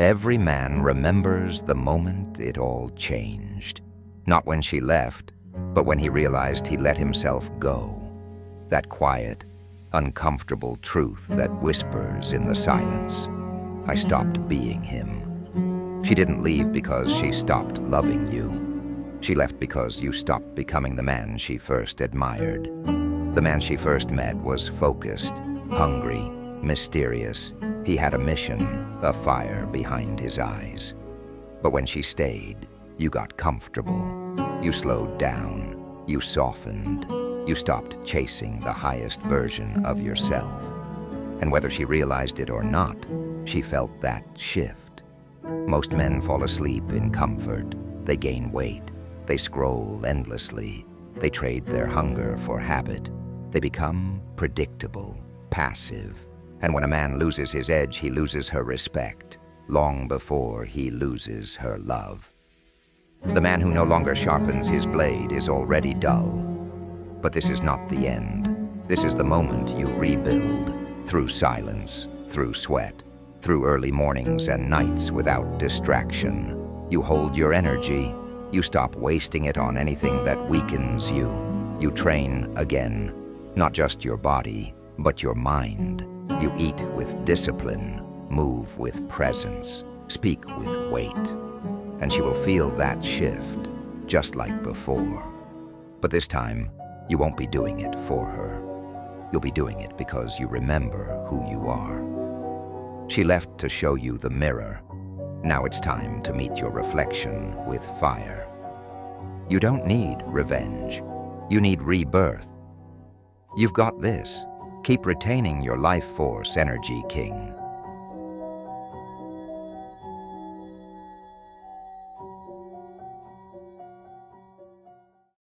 Every man remembers the moment it all changed. Not when she left, but when he realized he let himself go. That quiet, uncomfortable truth that whispers in the silence. I stopped being him. She didn't leave because she stopped loving you. She left because you stopped becoming the man she first admired. The man she first met was focused, hungry, mysterious. He had a mission, a fire behind his eyes. But when she stayed, you got comfortable. You slowed down. You softened. You stopped chasing the highest version of yourself. And whether she realized it or not, she felt that shift. Most men fall asleep in comfort. They gain weight. They scroll endlessly. They trade their hunger for habit. They become predictable, passive. And when a man loses his edge, he loses her respect, long before he loses her love. The man who no longer sharpens his blade is already dull. But this is not the end. This is the moment you rebuild, through silence, through sweat, through early mornings and nights without distraction. You hold your energy. You stop wasting it on anything that weakens you. You train again, not just your body, but your mind. You eat with discipline, move with presence, speak with weight. And she will feel that shift, just like before. But this time, you won't be doing it for her. You'll be doing it because you remember who you are. She left to show you the mirror. Now it's time to meet your reflection with fire. You don't need revenge. You need rebirth. You've got this. Keep retaining your life force energy, King.